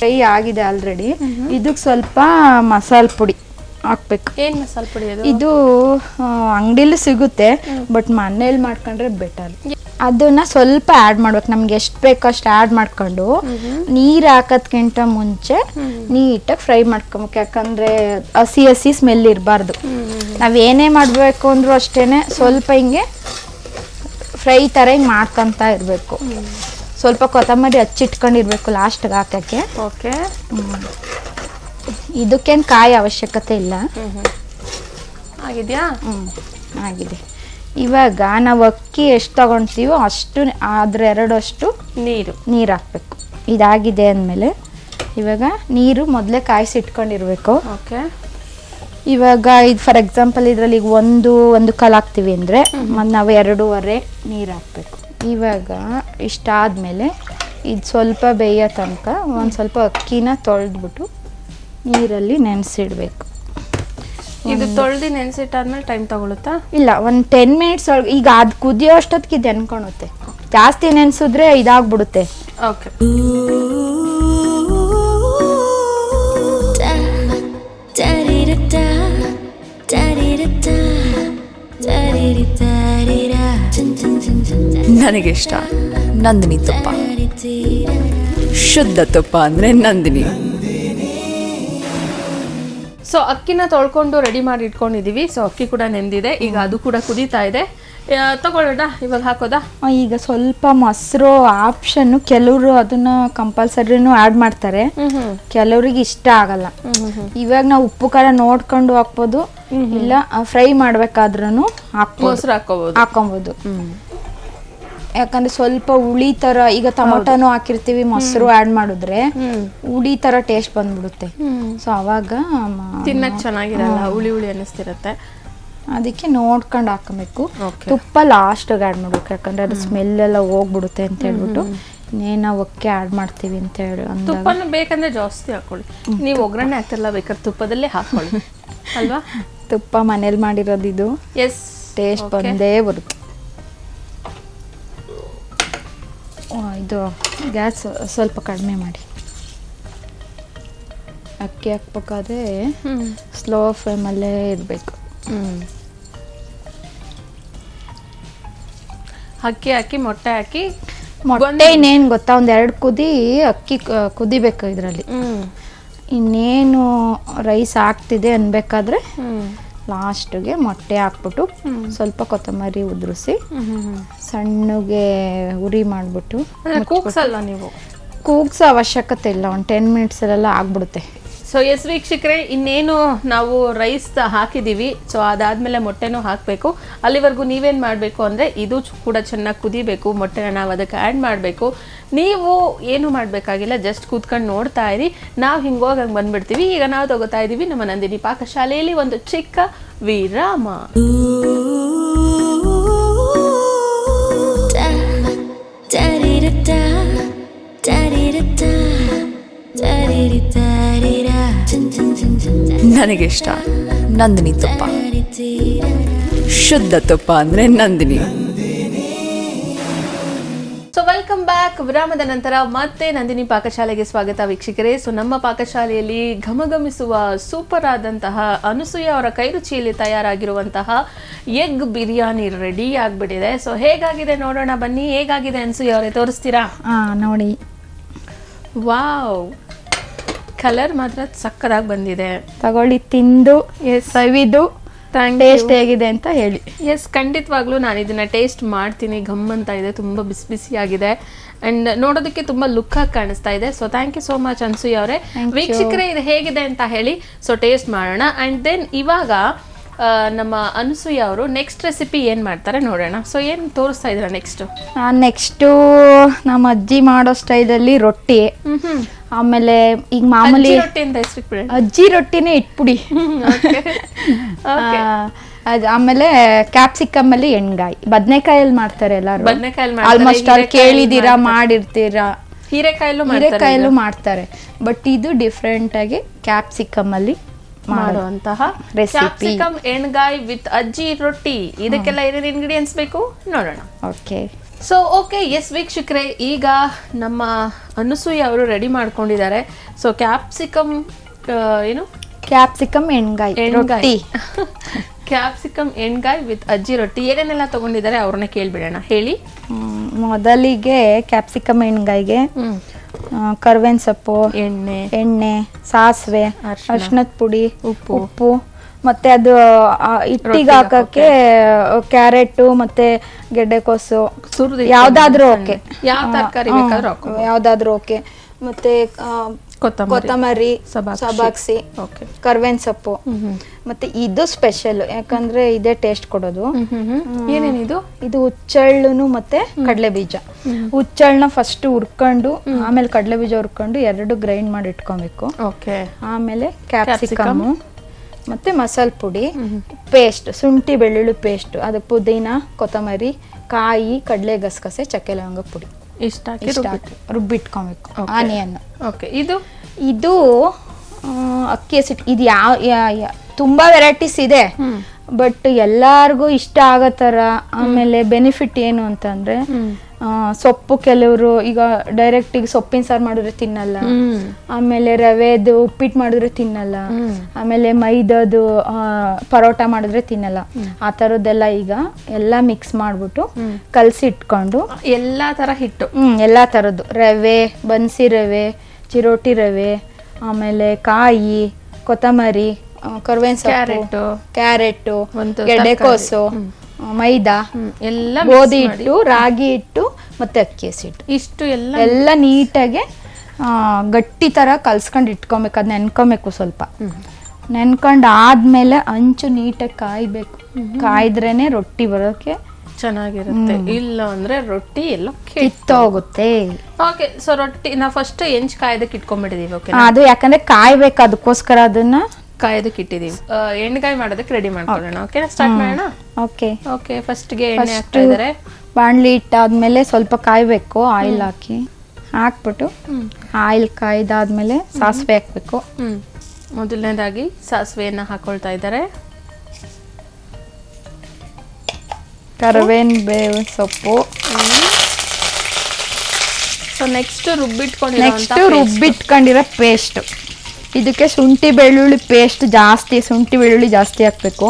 ಫ್ರೈ ಆಗಿದೆ ಆಲ್ರೆಡಿ. ಇದಕ್ಕೆ ಸ್ವಲ್ಪ ಮಸಾಲೆ ಪುಡಿ ಹಾಕ್ಬೇಕು. ಏನು ಮಸಾಲೆ ಪುಡಿ ಅದು? ಇದು ಅಂಗಡಿಲಿ ಸಿಗುತ್ತೆ, ಬಟ್ ಮನೇಲಿ ಮಾಡ್ಕೊಂಡ್ರೆ ಬೆಟರ್. ಅದನ್ನ ಸ್ವಲ್ಪ ಆ್ಯಡ್ ಮಾಡ್ಬೇಕು, ನಮ್ಗೆ ಎಷ್ಟು ಬೇಕೋ ಅಷ್ಟು ಆ್ಯಡ್ ಮಾಡ್ಕೊಂಡು ನೀರು ಹಾಕೋದ್ಕಿಂತ ಮುಂಚೆ ನೀಟಾಗಿ ಫ್ರೈ ಮಾಡ್ಕೊಬೇಕು. ಯಾಕಂದರೆ ಹಸಿ ಸ್ಮೆಲ್ ಇರಬಾರ್ದು. ನಾವೇನೇ ಮಾಡಬೇಕು ಅಂದ್ರೂ ಅಷ್ಟೇ ಸ್ವಲ್ಪ ಹಿಂಗೆ ಫ್ರೈ ಥರ ಹಿಂಗೆ ಮಾಡ್ಕೊತಾ ಇರಬೇಕು. ಸ್ವಲ್ಪ ಕೊತ್ತಂಬರಿ ಹಚ್ಚಿಟ್ಕೊಂಡಿರ್ಬೇಕು ಲಾಸ್ಟ್ಗೆ ಹಾಕೋಕ್ಕೆ. ಓಕೆ. ಇದಕ್ಕೇನು ಕಾಯಿ ಅವಶ್ಯಕತೆ ಇಲ್ಲ. ಆಗಿದೆಯಾ? ಆಗಿದೆ. ಇವಾಗ ನಾವು ಅಕ್ಕಿ ಎಷ್ಟು ತಗೊಳ್ತೀವೋ ಅಷ್ಟು ಅದ್ರ 2 ಅಷ್ಟು ನೀರು ಹಾಕ್ಬೇಕು. ಇದಾಗಿದೆ ಅಂದಮೇಲೆ ಇವಾಗ ನೀರು ಮೊದಲೇ ಕಾಯಿಸಿ ಇಟ್ಕೊಂಡಿರ್ಬೇಕು. ಓಕೆ. ಇವಾಗ ಇದು ಫಾರ್ ಎಕ್ಸಾಂಪಲ್ ಇದರಲ್ಲಿ ಈಗ ಒಂದು ಕಾಲು ಹಾಕ್ತೀವಿ ಅಂದರೆ ಮತ್ತು ನಾವು 2.5 ನೀರು ಹಾಕಬೇಕು. ಇವಾಗ ಇಷ್ಟಾದಮೇಲೆ ಇದು ಸ್ವಲ್ಪ ಬೇಯೋ ತನಕ ಒಂದು ಸ್ವಲ್ಪ ಅಕ್ಕಿನ ತೊಳೆದ್ಬಿಟ್ಟು ನೀರಲ್ಲಿ ನೆನೆಸಿಡ್ಬೇಕು. ಇದು ತೊಳೆದು ನೆನೆಸಿಟ್ಟಾದ್ಮೇಲೆ ಟೈಮ್ ತಗೊಳುತ್ತಾ? ಇಲ್ಲ, ಒಂದು 10 ಮಿನಿಟ್ಸ್ ಒಳಗೆ. ಈಗ ಅದು ಕುದಿಯೋ ಅಷ್ಟೊತ್ತಿಗೆ ಇದು ನೆನ್ಕೊಳುತ್ತೆ. ಜಾಸ್ತಿ ನೆನೆಸಿದ್ರೆ ಇದಾಗ್ಬಿಡುತ್ತೆ. ಓಕೆ. ನನಗಿಷ್ಟ ನಂದಿನಿ ತುಪ್ಪ. ಶುದ್ಧ ತುಪ್ಪ ಅಂದರೆ ನಂದಿನಿ. ಸೊ ಅಕ್ಕಿನ ತೊಳ್ಕೊಂಡು ರೆಡಿ ಮಾಡಿ ಇಟ್ಕೊಂಡಿದ್ದೀವಿ. ಸೊ ಅಕ್ಕಿ ಕೂಡ ನೆಂದಿದೆ. ಈಗ ಅದು ಕೂಡ ಕುದೀತಾ ಇದೆ. ತಗೊಳ್ಳೋಣ, ಇವಾಗ ಹಾಕೋದಾ? ಈಗ ಸ್ವಲ್ಪ ಮೊಸರು ಆಪ್ಷನ್ನು. ಕೆಲವರು ಅದನ್ನ ಕಂಪಲ್ಸರಿನೂ ಆ್ಯಡ್ ಮಾಡ್ತಾರೆ, ಕೆಲವ್ರಿಗೆ ಇಷ್ಟ ಆಗಲ್ಲ. ಇವಾಗ ನಾವು ಉಪ್ಪು ಖಾರ ನೋಡ್ಕೊಂಡು ಹಾಕ್ಬೋದು, ಇಲ್ಲ ಫ್ರೈ ಮಾಡ್ಬೇಕಾದ್ರೂ ಮೊಸರು ಹಾಕೊಬೋದು. ಯಾಕಂದ್ರೆ ಸ್ವಲ್ಪ ಹುಳಿ ತರ, ಈಗ ಟೊಮೊಟೊನು ಹಾಕಿರ್ತೀವಿ, ಮೊಸರು ಆ್ಯಡ್ ಮಾಡಿದ್ರೆ ಹುಳಿ ತರ ಟೇಸ್ಟ್ ಬಂದ್ಬಿಡುತ್ತೆ. ಸೊ ಅವಾಗ ತಿನ್ನಕ್ ಚೆನ್ನಾಗಿರಲ್ಲ, ಹುಳಿ ಹುಳಿ ಅನ್ನಿಸ್ತಿರತ್ತೆ. ಅದಕ್ಕೆ ನೋಡ್ಕೊಂಡು ಹಾಕಬೇಕು. ತುಪ್ಪ ಲಾಸ್ಟಿಗೆ ಆ್ಯಡ್ ಮಾಡ್ಬೇಕು, ಯಾಕಂದ್ರೆ ಅದು ಸ್ಮೆಲ್ ಎಲ್ಲ ಹೋಗ್ಬಿಡುತ್ತೆ ಅಂತ ಹೇಳ್ಬಿಟ್ಟು. ಇನ್ನೇನು ನಾವು ಅಕ್ಕಿ ಆ್ಯಡ್ ಮಾಡ್ತೀವಿ ಅಂತ ಹೇಳಿ ತುಪ್ಪನ ಬೇಕಂದ್ರೆ ಜಾಸ್ತಿ ಹಾಕೊಳ್ಳಿ. ನೀವು ಒಗ್ಗರಣೆ ಹಾಕ್ತಿರಲ್ಲ, ಬೇಕಾದ್ರೆ ತುಪ್ಪದಲ್ಲೇ ಹಾಕೊಳ್ಳಿ ಅಲ್ವಾ? ತುಪ್ಪ ಮನೇಲಿ ಮಾಡಿರೋದು ಇದು. ಎಸ್, ಟೇಸ್ಟ್ ಬಂದೇ ಬರುತ್ತೆ. ಇದು ಗ್ಯಾಸ್ ಸ್ವಲ್ಪ ಕಡಿಮೆ ಮಾಡಿ. ಅಕ್ಕಿ ಹಾಕ್ಬೇಕಾದ್ರೆ ಸ್ಲೋ ಫ್ಲೇಮಲ್ಲೇ ಇರಬೇಕು. ಅಕ್ಕಿ ಹಾಕಿ ಮೊಟ್ಟೆ ಹಾಕಿ. ಮೊಟ್ಟೆ ಇನ್ನೇನು ಗೊತ್ತಾ, ಒಂದೆರಡು ಅಕ್ಕಿ ಕುದಿಬೇಕು ಇದರಲ್ಲಿ. ಇನ್ನೇನು ರೈಸ್ ಆಗ್ತಿದೆ ಅನ್ಬೇಕಾದ್ರೆ ಲಾಸ್ಟ್ಗೆ ಮೊಟ್ಟೆ ಹಾಕ್ಬಿಟ್ಟು ಸ್ವಲ್ಪ ಕೊತ್ತಂಬರಿ ಉದುರಿಸಿ ಸಣ್ಣಗೆ ಉರಿ ಮಾಡಿಬಿಟ್ಟು. ಕೂಗ್ಸಲ್ಲ ನೀವು? ಕೂಗ್ಸೋ ಅವಶ್ಯಕತೆ ಇಲ್ಲ, ಒಂದು 10 ಮಿನಿಟ್ಸಲ್ಲೆಲ್ಲ ಆಗ್ಬಿಡುತ್ತೆ. ಸೊ ಎಸ್ ವೀಕ್ಷಕರೇ, ಇನ್ನೇನು ನಾವು ರೈಸ್ ಹಾಕಿದ್ದೀವಿ. ಸೊ ಅದಾದಮೇಲೆ ಮೊಟ್ಟೆನೂ ಹಾಕಬೇಕು. ಅಲ್ಲಿವರೆಗೂ ನೀವೇನು ಮಾಡಬೇಕು ಅಂದರೆ, ಇದು ಕೂಡ ಚೆನ್ನಾಗಿ ಕುದಿಬೇಕು. ಮೊಟ್ಟೆನ ನಾವು ಅದಕ್ಕೆ ಆ್ಯಡ್ ಮಾಡಬೇಕು. ನೀವು ಏನು ಮಾಡಬೇಕಾಗಿಲ್ಲ, ಜಸ್ಟ್ ಕೂತ್ಕೊಂಡು ನೋಡ್ತಾ ಇರಿ. ನಾವು ಹಿಂಗೋಗಿ ಹಂಗೆ ಬಂದುಬಿಡ್ತೀವಿ. ಈಗ ನಾವು ತಗೋತಾ ಇದ್ದೀವಿ ನಮ್ಮ ನಂದಿನಿ ಪಾಕಶಾಲೆಯಲ್ಲಿ ಒಂದು ಚಿಕ್ಕ ವಿರಾಮ. ನನಗಿಷ್ಟ ನಂದಿನಿ ತುಪ್ಪ. ಶುದ್ಧ ತುಪ್ಪ ಅಂದರೆ ನಂದಿನಿ. So welcome back. ವಿರಾಮದ ನಂತರ ಮತ್ತೆ ನಂದಿನಿ ಪಾಕಶಾಲೆಗೆ ಸ್ವಾಗತ ವೀಕ್ಷಕರೇ. ಸೊ ನಮ್ಮ ಪಾಕಶಾಲೆಯಲ್ಲಿ ಘಮಘಮಿಸುವ ಸೂಪರ್ ಆದಂತಹ ಅನಸೂಯ ಅವರ ಕೈರುಚಿಯಲ್ಲಿ ತಯಾರಾಗಿರುವಂತಹ ಎಗ್ ಬಿರಿಯಾನಿ ರೆಡಿ ಆಗಿಬಿಟ್ಟಿದೆ. ಸೊ ಹೇಗಾಗಿದೆ ನೋಡೋಣ ಬನ್ನಿ. ಹೇಗಾಗಿದೆ ಅನಸೂಯ ಅವರೇ, ತೋರಿಸ್ತೀರಾ? ನೋಡಿ, ವಾವ್, ಕಲರ್ ಮಾತ್ರ ಸಕ್ಕದಾಗಿ ಬಂದಿದೆ. ತಗೊಳ್ಳಿ, ತಿಂದು ಸವಿದು ಟೇಸ್ಟ್ ಹೇಗಿದೆ ಅಂತ ಹೇಳಿ. ಎಸ್, ಖಂಡಿತವಾಗ್ಲೂ ನಾನು ಇದನ್ನ ಟೇಸ್ಟ್ ಮಾಡ್ತೀನಿ. ಘಮ್ ಅಂತ ಇದೆ, ತುಂಬ ಬಿಸಿ ಬಿಸಿಯಾಗಿದೆ ಅಂಡ್ ನೋಡೋದಕ್ಕೆ ತುಂಬ ಲುಕ್ ಆಗಿ ಕಾಣಿಸ್ತಾ ಇದೆ. So thank you so much Anasuya ಅವರೇ. ವೀಕ್ಷಕರೇ, ಇದು ಹೇಗಿದೆ ಅಂತ ಹೇಳಿ. ಸೊ ಟೇಸ್ಟ್ ಮಾಡೋಣ. ಅಂಡ್ ದೆನ್ ಇವಾಗ ನಮ್ಮ ಅನಸೂಯ ಅವರು ನೆಕ್ಸ್ಟ್ ರೆಸಿಪಿ ಏನು ಮಾಡ್ತಾರೆ ನೋಡೋಣ. ಸೊ ಏನು ತೋರಿಸ್ತಾ ಇದ್ದೀರಾ ನೆಕ್ಸ್ಟು? ನೆಕ್ಸ್ಟು ನಮ್ಮ ಅಜ್ಜಿ ಮಾಡೋ ಸ್ಟೈಲಲ್ಲಿ ರೊಟ್ಟಿ. ಆಮೇಲೆ ಈಗ ಮಾಮೂಲಿ ರೊಟ್ಟಿ ಅಂತ ಹೆಸರು ಅಜ್ಜಿ ರೊಟ್ಟಿನೇ ಇಟ್ಬಿಡಿ. ಆಮೇಲೆ ಕ್ಯಾಪ್ಸಿಕಮ್ ಅಲ್ಲಿ ಎಣ್ಗಾಯಿ, ಬದನೆಕಾಯಲ್ಲಿ ಮಾಡ್ತಾರೆ ಎಲ್ಲರೂ. ಆಲ್ಮೋಸ್ಟ್ ಅಲ್ಲಿ ಕೇಳಿದೀರಾ, ಮಾಡಿರ್ತೀರಾ. ಹೀರೆಕಾಯಲ್ಲೂ ಮಾಡ್ತಾರೆ. ಬಟ್ ಇದು ಡಿಫ್ರೆಂಟ್ ಆಗಿ ಕ್ಯಾಪ್ಸಿಕಮ್ ಅಲ್ಲಿ ಮಾಡುವಂತಹ ರೆಸಿಪಿ. ಎಣ್ಗಾಯಿ ವಿತ್ ಅಜ್ಜಿ ರೊಟ್ಟಿ. ಇದಕ್ಕೆಲ್ಲ ಏನೇನು ಇಂಗ್ರೀಡಿಯೆಂಟ್ಸ್ ಬೇಕು ನೋಡೋಣ. ಓಕೆ. ಸೊ ಓಕೆ, ಎಸ್ ವೀಕ್ಷಕರೇ, ಈಗ ನಮ್ಮ ಅನಸೂಯ ಅವರು ರೆಡಿ ಮಾಡ್ಕೊಂಡಿದ್ದಾರೆ. ಸೊ ಕ್ಯಾಪ್ಸಿಕಮ್ ಏನು? ಕ್ಯಾಪ್ಸಿಕಮ್ ಎಣ್ಗಾಯಿ ರೊಟ್ಟಿ. ಕ್ಯಾಪ್ಸಿಕಮ್ ಎಣ್ಗಾಯಿ ವಿತ್ ಅಜ್ಜಿ ರೊಟ್ಟಿ. ಏನೇನೆಲ್ಲ ತಗೊಂಡಿದ್ದಾರೆ ಅವ್ರನ್ನ ಕೇಳ್ಬಿಡೋಣ. ಹೇಳಿ. ಮೊದಲಿಗೆ ಕ್ಯಾಪ್ಸಿಕಮ್ ಎಣ್ಗಾಯಿಗೆ ಕರ್ಬೇವಿನ ಸೊಪ್ಪು, ಎಣ್ಣೆ, ಸಾಸಿವೆ, ಅರಿಶಿಣದ ಪುಡಿ, ಉಪ್ಪು, ಮತ್ತೆ ಅದು ಹಿಟ್ಟಿಗೆ ಹಾಕಕ್ಕೆ ಕ್ಯಾರೆಟ್ ಮತ್ತೆ ಗೆಡ್ಡೆಕೋಸು, ಯಾವ್ದಾದ್ರೂ ಓಕೆ, ಯಾವ ತರಕಾರಿ ಬೇಕಾದ್ರೂ ಯಾವ್ದಾದ್ರೂ ಓಕೆ. ಮತ್ತೆ ಕೊತ್ತಂಬರಿ, ಸಬಾಕ್ಸಿ, ಕರ್ಬೇವಿನ ಸೊಪ್ಪು. ಮತ್ತೆ ಇದು ಸ್ಪೆಷಲ್, ಯಾಕಂದ್ರೆ ಇದೇ ಟೇಸ್ಟ್ ಕೊಡೋದು. ಏನೇನಿದು? ಇದು ಹುಚ್ಚಳ್ಳು ಮತ್ತೆ ಕಡಲೆ ಬೀಜ. ಹುಚ್ಚಳ್ಳನ್ನ ಫಸ್ಟ್ ಹುರ್ಕೊಂಡು ಆಮೇಲೆ ಕಡಲೆ ಬೀಜ ಹುರ್ಕೊಂಡು ಎರಡು ಗ್ರೈಂಡ್ ಮಾಡಿ ಇಟ್ಕೊಬೇಕು. ಆಮೇಲೆ ಕ್ಯಾಪ್ಸಿಕಮ್ ಮತ್ತೆ ಮಸಾಲೆ ಪುಡಿ, ಪೇಸ್ಟ್, ಶುಂಠಿ ಬೆಳ್ಳುಳ್ಳಿ ಪೇಸ್ಟ್, ಅದಕ್ಕೆ ಪುದೀನ, ಕೊತ್ತಂಬರಿ, ಕಾಯಿ, ಕಡಲೆ ಗಸಗಸೆ, ಚಕ್ಕೆ ಲವಂಗ ಪುಡಿ ಇಷ್ಟ ರುಬ್ಬಿಟ್ಕೊಬೇಕು. ಆನಿಯನ್. ಓಕೆ. ಇದು ಅಕ್ಕಿ ಹಸಿಟ್ಟು ಇದು ತುಂಬ ವೆರೈಟೀಸ್ ಇದೆ, ಬಟ್ ಎಲ್ಲಾರ್ಗೂ ಇಷ್ಟ ಆಗೋ ಥರ. ಆಮೇಲೆ ಬೆನಿಫಿಟ್ ಏನು ಅಂತಂದರೆ ಸೊಪ್ಪು, ಕೆಲವರು ಈಗ ಡೈರೆಕ್ಟಿಗೆ ಸೊಪ್ಪಿನ ಸಾರು ಮಾಡಿದ್ರೆ ತಿನ್ನಲ್ಲ, ಆಮೇಲೆ ರವೆದು ಉಪ್ಪಿಟ್ಟು ಮಾಡಿದ್ರೆ ತಿನ್ನಲ್ಲ, ಆಮೇಲೆ ಮೈದಾದು ಪರೋಟ ಮಾಡಿದ್ರೆ ತಿನ್ನಲ್ಲ. ಆ ಥರದ್ದೆಲ್ಲ ಈಗ ಎಲ್ಲ ಮಿಕ್ಸ್ ಮಾಡಿಬಿಟ್ಟು ಕಲಸಿ ಇಟ್ಕೊಂಡು ಎಲ್ಲ ಥರ ಹಿಟ್ಟು, ಎಲ್ಲ ಥರದ್ದು ರವೆ, ಬನ್ಸಿ ರವೆ, ಚಿರೋಟಿ ರವೆ, ಆಮೇಲೆ ಕಾಯಿ, ಕೊತ್ತಂಬರಿ, ಕರ್ಬೇವಿನ ಸೊಪ್ಪು, ಕ್ಯಾರೆಟು, ಗೆಡ್ಡೆಕೋಸು, ಮೈದಾ, ಎಲ್ಲ ಗೋಧಿ ಹಿಟ್ಟು, ರಾಗಿ ಹಿಟ್ಟು ಮತ್ತೆ ಅಕ್ಕಿ ಹಸಿಟ್ಟು, ಇಷ್ಟು ಎಲ್ಲ ನೀಟಾಗಿ ಗಟ್ಟಿ ಥರ ಕಲ್ಸ್ಕೊಂಡು ಇಟ್ಕೊಬೇಕು. ಅದು ನೆನ್ಕೊಬೇಕು ಸ್ವಲ್ಪ. ನೆನ್ಕೊಂಡು ಆದ್ಮೇಲೆ ಹಂಚು ನೀಟಾಗಿ ಕಾಯ್ಬೇಕು. ಕಾಯ್ದ್ರೇನೆ ರೊಟ್ಟಿ ಬರೋಕೆ ಚೆನ್ನಾಗಿರುತ್ತೆ, ಇಲ್ಲ ಅಂದ್ರೆ ರೊಟ್ಟಿ ಎಲ್ಲ ಕಿತ್ತೋಗುತ್ತೆ. ಓಕೆ, ಸೊ ರೊಟ್ಟಿ ನಾವು ಫಸ್ಟ್ ಹೆಂಚ್ ಕಾಯ್ದಕ್ಕೆ ಇಟ್ಕೊಂಡ್ಬಿಟ್ಟಿದೀವಿ. ಓಕೆ, ಅದು ಯಾಕಂದ್ರೆ ಕಾಯ್ಬೇಕು, ಅದಕ್ಕೋಸ್ಕರ ಅದನ್ನ ಕಾಯ್ದಕ್ಕೆ ಇಟ್ಟಿದೀವಿ. ಎಣ್ಣೆಗಾಯಿ ಮಾಡೋದಕ್ಕೆ ರೆಡಿ ಮಾಡ್ಕೊಳ್ಳೋಣ. ಓಕೆ, ಸ್ಟಾರ್ಟ್ ಮಾಡೋಣ. ಓಕೆ ಓಕೆ, ಫಸ್ಟ್ಗೆ ಎಣ್ಣೆ ಹಾಕ್ತಾ ಇದ್ದಾರೆ. ಬಾಣಲಿ ಇಟ್ಟಾದ್ಮೇಲೆ ಸ್ವಲ್ಪ ಕಾಯ್ಬೇಕು, ಆಯಿಲ್ ಹಾಕ್ಬಿಟ್ಟು ಆಯಿಲ್ ಕಾಯ್ದಾದ್ಮೇಲೆ ಸಾಸಿವೆ ಹಾಕ್ಬೇಕು. ಮೊದಲನೇದಾಗಿ ಸಾಸಿವೆಯನ್ನ ಹಾಕೊಳ್ತಾ ಇದ್ದಾರೆ. ಕರಿಬೇವಿನ ಬೇವಿನ ಸೊಪ್ಪು. ಸೊ ನೆಕ್ಸ್ಟ್ ರುಬ್ಬಿಟ್ಕೊಂಡಿರೋ ಪೇಸ್ಟ್. ಇದಕ್ಕೆ ಶುಂಠಿ ಬೆಳ್ಳುಳ್ಳಿ ಪೇಸ್ಟ್ ಜಾಸ್ತಿ, ಶುಂಠಿ ಬೆಳ್ಳುಳ್ಳಿ ಜಾಸ್ತಿ ಹಾಕ್ಬೇಕು.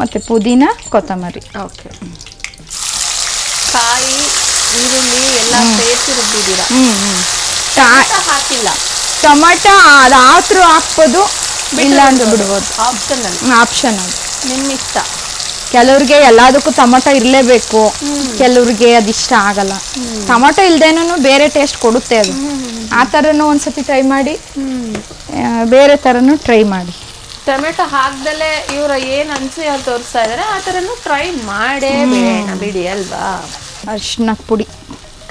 ಮತ್ತೆ ಪುದೀನ, ಕೊತ್ತಂಬರಿ. ಓಕೆ, ಕಾಯಿ, ಈರುಳ್ಳಿ ಎಲ್ಲ ಪೇಸ್ಟ್ ರುಬ್ಬಿದ್ದೀರಾ? ಹಾಕಿಲ್ಲ. ಟೊಮಾಟೊ ಅದಾದ್ರೂ ಹಾಕ್ಬೋದು, ಇಲ್ಲ ಅಂದ್ರೆ ಬಿಡ್ಬೋದು. ಆಪ್ಷನ್ ಅದು ನಿಮ್ಮ ಇಷ್ಟ. ಕೆಲವ್ರಿಗೆ ಎಲ್ಲದಕ್ಕೂ ಟೊಮಾಟೊ ಇರಲೇಬೇಕು, ಕೆಲವ್ರಿಗೆ ಅದಿಷ್ಟ ಆಗಲ್ಲ. ಟೊಮಾಟೊ ಇಲ್ದೇನೂ ಬೇರೆ ಟೇಸ್ಟ್ ಕೊಡುತ್ತೆ ಅದು. ಆ ಥರನೂ ಒಂದ್ಸತಿ ಟ್ರೈ ಮಾಡಿ, ಬೇರೆ ಥರನೂ ಟ್ರೈ ಮಾಡಿ. ಟೊಮೆಟೊ ಹಾಕ್ದಲ್ಲೇ ಇವ್ರ ಏನ್ ಅನ್ಸಿ ಅವ್ರು ತೋರಿಸ್ತಾ ಇದಾರೆ ಆ ಥರನೂ ಟ್ರೈ ಮಾಡೇ ಬಿಡಿ ಅಲ್ವಾ. ಅರಿಶಿನ ಪುಡಿ,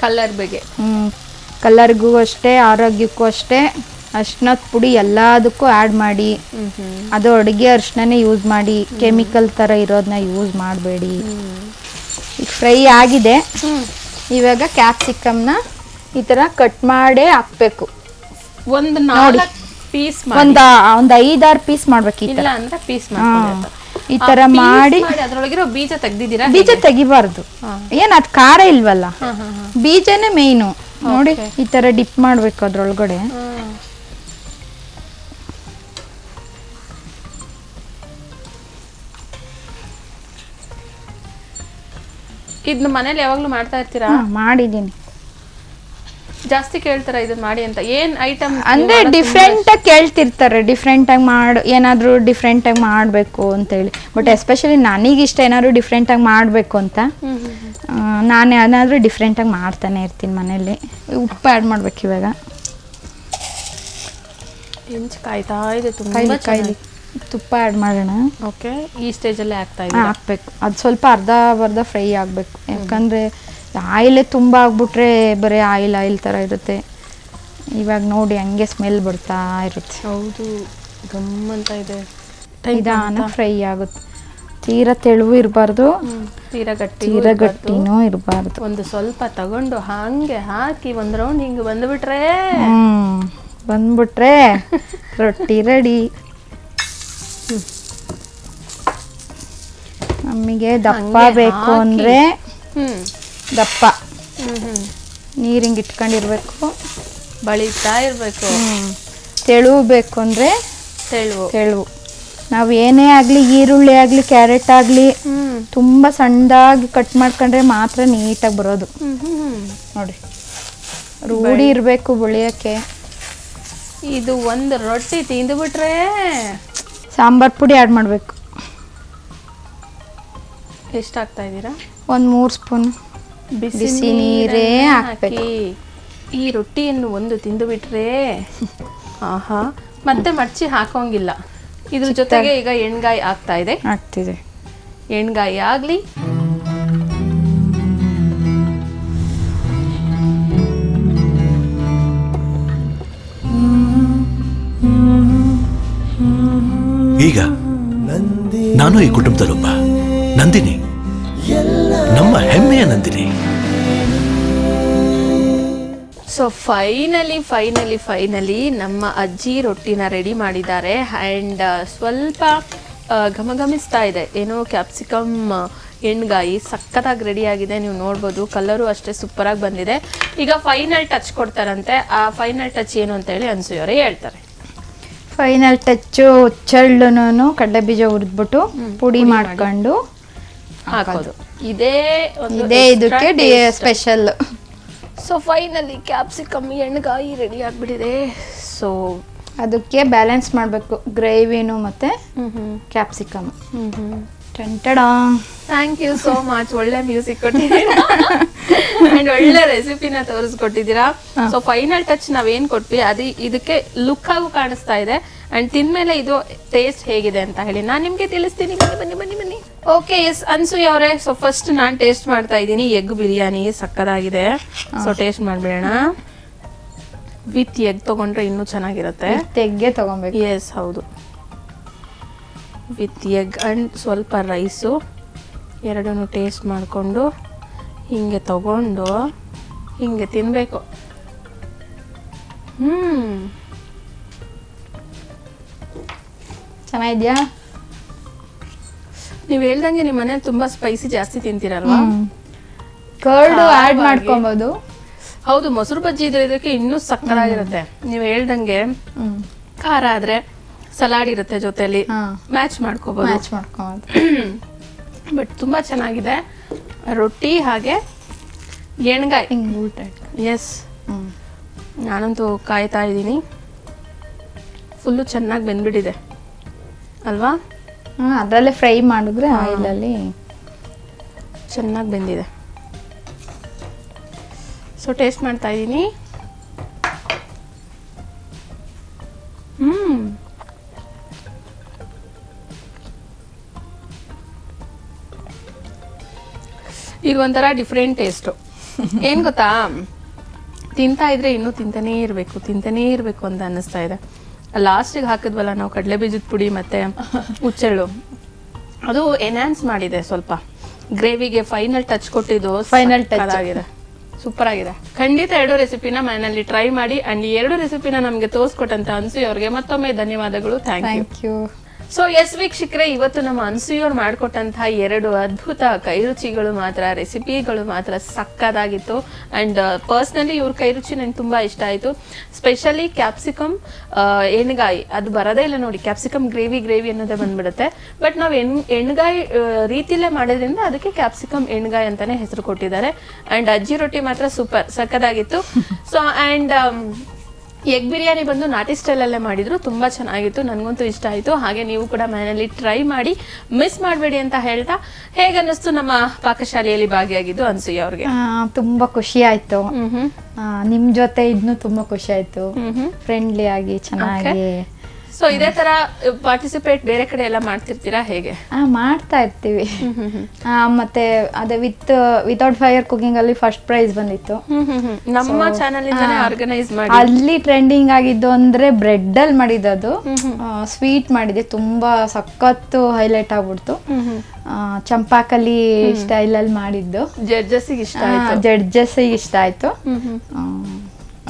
ಕಲರ್ ಬಗ್ಗೆ, ಕಲರ್ಗೂ ಅಷ್ಟೇ, ಆರೋಗ್ಯಕ್ಕೂ ಅಷ್ಟೇ. ಅರಿಶಿನದ ಪುಡಿ ಎಲ್ಲದಕ್ಕೂ ಆ್ಯಡ್ ಮಾಡಿ. ಅದು ಅಡುಗೆ ಅರಿಶಿನೇ ಯೂಸ್ ಮಾಡಿ, ಕೆಮಿಕಲ್ ಥರ ಇರೋದನ್ನ ಯೂಸ್ ಮಾಡಬೇಡಿ. ಈಗ ಫ್ರೈ ಆಗಿದೆ. ಇವಾಗ ಕ್ಯಾಪ್ಸಿಕಮ್ನ ಈ ಥರ ಕಟ್ ಮಾಡೇ ಹಾಕ್ಬೇಕು. ಒಂದು 4 ಪೀಸ್, ಒಂದು 5-6 ಪೀಸ್ ಮಾಡ್ಬೇಕು. ಈ ತರ ಮಾಡಿ ಅದ್ರೊಳಗಿರೋ ಬೀಜ ತೆಗ್ದಿದ್ದೀರಾ? ಬೀಜ ತೆಗಿಬಾರ್ದು, ಏನ್ ಅದ್ ಖಾರ ಇಲ್ವಲ್ಲ, ಬೀಜನೇ ಮೇಯ್ನು. ನೋಡಿ ಈ ತರ ಡಿಪ್ ಮಾಡ್ಬೇಕು ಅದ್ರೊಳಗಡೆ. ಇದನ್ನ ಮನೇಲಿ ಯಾವಾಗ್ಲೂ ಮಾಡ್ತಾ ಇರ್ತೀರಾ? ಮಾಡಿದೀನಿ. ಜಾಸ್ತಿ ಕೇಳ್ತಾರ ಇದನ್ನ ಮಾಡಿ ಅಂತ? ಏನ್ ಐಟಮ್ ಅಂದ್ರೆ ಡಿಫ್ರೆಂಟ್ ಆಗಿ ಕೇಳ್ತಿರ್ತಾರೆ, ಡಿಫ್ರೆಂಟ್ ಆಗಿ ಏನಾದ್ರು ಡಿಫ್ರೆಂಟ್ ಆಗಿ ಮಾಡ್ಬೇಕು ಅಂತ ಹೇಳಿ. ಬಟ್ ಎಸ್ಪೆಷಲಿ ನನಗಿಷ್ಟ ಏನಾದ್ರು ಡಿಫ್ರೆಂಟ್ ಆಗಿ ಮಾಡ್ಬೇಕು ಅಂತ ನಾನು ಏನಾದ್ರು ಡಿಫ್ರೆಂಟ್ ಆಗಿ ಮಾಡ್ತಾನೆ ಇರ್ತೀನಿ ಮನೇಲಿ. ಉಪ್ಪು ಆ್ಯಡ್ ಮಾಡ್ಬೇಕು. ಇವಾಗ ಹೆಂಚು ಕಾಯ್ತಾ ಇದೆ, ತುಂಬಾ ಕಾಯ್ಲಿ ತುಪ್ಪ ಆ್ಯಡ್ ಮಾಡೋಣ. ಓಕೆ, ಈ ಸ್ಟೇಜಲ್ಲೇ ಹಾಕ್ಬೇಕು. ಅದು ಸ್ವಲ್ಪ ಅರ್ಧ ಫ್ರೈ ಆಗಬೇಕು. ಯಾಕಂದರೆ ಆಯಿಲೇ ತುಂಬ ಆಗ್ಬಿಟ್ರೆ ಬರೀ ಆಯಿಲ್ ಥರ ಇರುತ್ತೆ. ಇವಾಗ ನೋಡಿ ಹಂಗೆ ಸ್ಮೆಲ್ ಬರ್ತಾ ಇರುತ್ತೆ. ಹೌದು, ಗಮ್ಮಂತ ಇದೆ. ನಿಧಾನ ಫ್ರೈ ಆಗುತ್ತೆ. ತೀರಾ ತೆಳುವು ಇರಬಾರ್ದು, ತೀರಾ ಗಟ್ಟಿನೂ ಇರಬಾರ್ದು. ಒಂದು ಸ್ವಲ್ಪ ತಗೊಂಡು ಹಾಗೆ ಹಾಕಿ ಒಂದು ರೌಂಡ್ ಹಿಂಗೆ ಬಂದ್ಬಿಟ್ರೆ ರೊಟ್ಟಿ ರೆಡಿ. ನಮಗೆ ದಪ್ಪ ಬೇಕು ಅಂದರೆ ದಪ್ಪ, ನೀರಿಂಗ್ ಇಟ್ಕೊಂಡಿರ್ಬೇಕು, ಬಳಿತಾ ಇರಬೇಕು. ತೆಳುವು ಬೇಕು ಅಂದರೆ ತೆಳುವು. ನಾವು ಏನೇ ಆಗಲಿ, ಈರುಳ್ಳಿ ಆಗಲಿ, ಕ್ಯಾರೆಟ್ ಆಗಲಿ ತುಂಬ ಸಣ್ಣದಾಗಿ ಕಟ್ ಮಾಡ್ಕೊಂಡ್ರೆ ಮಾತ್ರ ನೀಟಾಗಿ ಬರೋದು. ನೋಡಿ, ರೂಢಿ ಇರಬೇಕು ಬೆಳೆಯೋಕ್ಕೆ. ಇದು ಒಂದು ರೊಟ್ಟಿ ತಿಂದುಬಿಟ್ರೆ ಸಾಂಬಾರ್ ಪುಡಿ ಆ್ಯಡ್ ಮಾಡಬೇಕು. ಎಷ್ಟು ಹಾಕ್ತಾ ಇದ್ದೀರಾ? ಒಂದು 3 ಸ್ಪೂನ್ ಬಿಸಿ ನೀರೇ ಹಾಕಿ. ಈ ರೊಟ್ಟಿಯನ್ನು ಒಂದು ತಿಂದುಬಿಟ್ರೆ ಆಹಾ, ಮತ್ತೆ ಮಡ್ಚಿ ಹಾಕೋಂಗಿಲ್ಲ. ಇದ್ರ ಜೊತೆಗೆ ಈಗ ಎಣ್ಗಾಯಿ ಆಗ್ತಿದೆ. ಎಣ್ಗಾಯಿ ಆಗಲಿ. ಈಗ ನಾನು ಈ ಕುಟುಂಬದಲ್ಲೊಬ್ಬ ನಂದಿನಿ, ನಮ್ಮ ಹೆಮ್ಮೆಯ ನಂದಿನಿ. ಸೊ ಫೈನಲಿ ನಮ್ಮ ಅಜ್ಜಿ ರೊಟ್ಟಿನ ರೆಡಿ ಮಾಡಿದ್ದಾರೆ. ಆ್ಯಂಡ್ ಸ್ವಲ್ಪ ಘಮಘಮಿಸ್ತಾ ಇದೆ, ಏನೋ ಕ್ಯಾಪ್ಸಿಕಮ್ ಎಣ್ಗಾಯಿ ಸಖತ್ತಾಗಿ ರೆಡಿ ಆಗಿದೆ. ನೀವು ನೋಡ್ಬೋದು, ಕಲರು ಅಷ್ಟೇ ಸೂಪರಾಗಿ ಬಂದಿದೆ. ಈಗ ಫೈನಲ್ ಟಚ್ ಕೊಡ್ತಾರಂತೆ. ಆ ಫೈನಲ್ ಟಚ್ ಏನು ಅಂತ ಹೇಳಿ ಅನ್ಸೂಯವರೇ ಹೇಳ್ತಾರೆ. ಫೈನಲ್ ಟಚ್ಚು ಚಳ್ಳುನು ಕಡಲೆ ಬೀಜ ಹುರಿದ್ಬಿಟ್ಟು ಪುಡಿ ಮಾಡ್ಕೊಂಡು ಹಾಕೋದು. ಇದೇ ಇದಕ್ಕೆ ಸ್ಪೆಷಲ್. ಸೊ ಫೈನಲಿ ಕ್ಯಾಪ್ಸಿಕಮ್ ಎಣ್ಗಾಯಿ ರೆಡಿ ಆಗಿಬಿಟ್ಟಿದೆ. ಸೊ ಅದಕ್ಕೆ ಬ್ಯಾಲೆನ್ಸ್ ಮಾಡಬೇಕು ಗ್ರೇವಿನು ಮತ್ತೆ capsicum. Thank you so much. ಒಳ್ಳೆ ಮ್ಯೂಸಿಕ್ ಕೊಟ್ಟಿದ್ದೀರಾ ಅಂಡ್ ಒಳ್ಳೆ ರೆಸಿಪಿನ ತೋರಿಸ್ಕೊಟ್ಟಿದ್ದೀರಾ. ಸೊ ಫೈನಲ್ ಟಚ್ ನಾವೇನ್ ಕೊಟ್ವಿ ಅದು ಇದಕ್ಕೆ ಲುಕ್ ಆಗು ಕಾಣಿಸ್ತಾ ಇದೆ. ಅಂಡ್ ತಿಂದ್ಮೇಲೆ ಇದು ಟೇಸ್ಟ್ ಹೇಗಿದೆ ಅಂತ ಹೇಳಿ ನಾನು ನಿಮ್ಗೆ ತಿಳಿಸ್ತೀನಿ. ಬನ್ನಿ. ಓಕೆ, ಎಸ್ ಅನ್ಸೂಯ ಅವರೇ. ಸೊ ಫಸ್ಟ್ ನಾನು ಟೇಸ್ಟ್ ಮಾಡ್ತಾ ಇದ್ದೀನಿ ಎಗ್ ಬಿರಿಯಾನಿ. ಸಕ್ಕದಾಗಿದೆ. ಸೊ ಟೇಸ್ಟ್ ಮಾಡ್ಬಿಡೋಣ. ವಿತ್ ಎಗ್ ತಗೊಂಡ್ರೆ ಇನ್ನೂ ಚೆನ್ನಾಗಿರುತ್ತೆ. ಎಗ್ಗೆ ತಗೊಬೇಕು. ಎಸ್ ಹೌದು, ವಿತ್ ಎಗ್ ಅಂಡ್ ಸ್ವಲ್ಪ ರೈಸು ಎರಡನ್ನೂ ಟೇಸ್ಟ್ ಮಾಡಿಕೊಂಡು ಹಿಂಗೆ ತಗೊಂಡು ಹಿಂಗೆ ತಿನ್ನಬೇಕು. ಚೆನ್ನಾಗಿದ್ಯಾ? ನೀವು ಹೇಳ್ದಂಗೆ ನಿಮ್ಮ ಮನೇಲಿ ತುಂಬಾ ಸ್ಪೈಸಿ ಜಾಸ್ತಿ ತಿಂತೀರಲ್ವಾ? ಕರ್ಡು ಆಡ್ ಮಾಡ್ಕೊಬಹುದು. ಹೌದು, ಮೊಸರು ಬಜ್ಜಿ ಇದ್ರೆ ಇದಕ್ಕೆ ಇನ್ನೂ ಸಕ್ಕತ್ತಾಗಿರುತ್ತೆ. ನೀವು ಹೇಳ್ದಂಗೆ ಖಾರ ಆದ್ರೆ ಸಲಾಡ್ ಇರುತ್ತೆ ಜೊತೆಲಿ, ಮ್ಯಾಚ್ ಮಾಡ್ಕೋಬಹುದು. ಬಟ್ ತುಂಬಾ ಚೆನ್ನಾಗಿದೆ ರೊಟ್ಟಿ ಹಾಗೆ ಎಣ್ಗಾಯಿ. ಎಸ್, ನಾನಂತೂ ಕಾಯ್ತಾ ಇದ್ದೀನಿ. ಫುಲ್ಲು ಚೆನ್ನಾಗಿ ಬೆಂದ್ಬಿಟ್ಟಿದೆ ಅಲ್ವಾ? ಅದರಲ್ಲೇ ಫ್ರೈ ಮಾಡಿದ್ರೆ ಆಯಿಲಲ್ಲಿ ಚೆನ್ನಾಗಿ ಬೆಂದಿದೆ. ಸೊ ಟೇಸ್ಟ್ ಮಾಡ್ತಾ ಇದ್ದೀನಿ. ಈಗ ಒಂಥರ ಡಿಫ್ರೆಂಟ್ ಟೇಸ್ಟು. ಏನು ಗೊತ್ತಾ, ತಿಂತಾ ಇದ್ರೆ ಇನ್ನೂ ತಿಂತಾನೇ ಇರಬೇಕು ಅಂತ ಅನ್ನಿಸ್ತಾ ಇದೆ. ಲಾಸ್ಟಿಗೆ ಹಾಕಿದ್ವಲ್ಲ ನಾವು ಕಡಲೆ ಬೀಜದ ಪುಡಿ ಮತ್ತೆ ಹುಚ್ಚೆಳ್ಳು, ಅದು ಎನ್ಹಾನ್ಸ್ ಮಾಡಿದೆ ಸ್ವಲ್ಪ ಗ್ರೇವಿಗೆ. ಫೈನಲ್ ಟಚ್ ಕೊಟ್ಟಿದ್ದು ಫೈನಲ್ ಟಚ್ ಆಗಿದೆ, ಸೂಪರ್ ಆಗಿದೆ. ಖಂಡಿತ 2 ರೆಸಿಪಿನ ಮನೆಯಲ್ಲಿ ಟ್ರೈ ಮಾಡಿ. ಅಂಡ್ 2 ರೆಸಿಪಿನ ನಮಗೆ ತೋರಿಸ್ಕೊಟ್ಟಂತ ಅನ್ಸೂಯ ಅವ್ರಿಗೆ ಮತ್ತೊಮ್ಮೆ ಧನ್ಯವಾದಗಳು. Thank you. ಸೊ ಎಸ್ ವೀಕ್ಷಕರೇ, ಇವತ್ತು ನಮ್ಮ ಅನ್ಸೂಯವ್ರು ಮಾಡಿಕೊಟ್ಟಂತಹ 2 ಅದ್ಭುತ ಕೈ ರುಚಿಗಳು ಮಾತ್ರ, ರೆಸಿಪಿಗಳು ಮಾತ್ರ ಸಕ್ಕದಾಗಿತ್ತು. ಅಂಡ್ ಪರ್ಸ್ನಲಿ ಇವ್ರ ಕೈ ರುಚಿ ನನಗೆ ತುಂಬಾ ಇಷ್ಟ ಆಯಿತು. ಸ್ಪೆಷಲಿ ಕ್ಯಾಪ್ಸಿಕಮ್ ಎಣ್ಗಾಯಿ, ಅದು ಬರೋದೇ ಇಲ್ಲ ನೋಡಿ. ಕ್ಯಾಪ್ಸಿಕಮ್ ಗ್ರೇವಿ ಅನ್ನೋದೇ ಬಂದ್ಬಿಡುತ್ತೆ. ಬಟ್ ನಾವು ಎಣ್ಗಾಯಿ ರೀತಿಲೇ ಮಾಡೋದ್ರಿಂದ ಅದಕ್ಕೆ ಕ್ಯಾಪ್ಸಿಕಮ್ ಎಣ್ಗಾಯಿ ಅಂತಾನೆ ಹೆಸರು ಕೊಟ್ಟಿದ್ದಾರೆ. ಅಂಡ್ ಅಜ್ಜಿ ರೊಟ್ಟಿ ಮಾತ್ರ ಸೂಪರ್ ಸಕ್ಕದಾಗಿತ್ತು. ಸೊ ಅಂಡ್ ಎಗ್ ಬಿರಿಯಾನಿ ಬಂದು ನಾಟಿ ಸ್ಟೈಲಲ್ಲೇ ಮಾಡಿದ್ರು, ತುಂಬಾ ಚೆನ್ನಾಗಿತ್ತು. ನನಗಂತೂ ಇಷ್ಟ ಆಯಿತು. ಹಾಗೆ ನೀವು ಕೂಡ ಮನೆಯಲ್ಲಿ ಟ್ರೈ ಮಾಡಿ, ಮಿಸ್ ಮಾಡಬೇಡಿ ಅಂತ ಹೇಳ್ತಾ, ಹೇಗನ್ನಿಸ್ತು ನಮ್ಮ ಪಾಕಶಾಲೆಯಲ್ಲಿ ಭಾಗಿಯಾಗಿದ್ದು ಅನ್ಸೂಯ ಅವ್ರಿಗೆ? ತುಂಬಾ ಖುಷಿ ಆಯ್ತು. ನಿಮ್ ಜೊತೆ ಇದ್ನು ತುಂಬಾ ಖುಷಿ ಆಯ್ತು. ಫ್ರೆಂಡ್ಲಿ ಆಗಿ ಚೆನ್ನಾಗಿ. ಸೊ ಇದೇ ತರ ಪಾರ್ಟಿಸಿಪೇಟ್ ಬೇರೆ ಕಡೆ ಎಲ್ಲ ಮಾಡ್ತಿರ್ತೀರಾ ಹೇಗೆ? ಮಾಡ್ತಾ ಇರ್ತೀವಿ. ಮತ್ತೆ ಅದೇ ವಿತೌಟ್ ಫೈರ್ ಕುಕಿಂಗ್ ಅಲ್ಲಿ ಫಸ್ಟ್ ಪ್ರೈಸ್ ಬಂದಿತ್ತು ನಮ್ಮ ಚಾನಲ್ ಇಂದಾನೆ ಆರ್ಗನೈಸ್ ಮಾಡಿ. ಅಲ್ಲಿ ಟ್ರೆಂಡಿಂಗ್ ಆಗಿದ್ದು ಅಂದ್ರೆ ಬ್ರೆಡ್ ಅಲ್ಲಿ ಮಾಡಿದ್ದು, ಸ್ವೀಟ್ ಮಾಡಿದೆ, ತುಂಬಾ ಸಖತ್ತು ಹೈಲೈಟ್ ಆಗ್ಬಿಡ್ತು. ಚಂಪಾಕಲಿ ಸ್ಟೈಲ್ ಅಲ್ಲಿ ಮಾಡಿದ್ದು. ಜಡ್ಜಸ್ಸಿಗೆ ಇಷ್ಟ ಆಯ್ತು.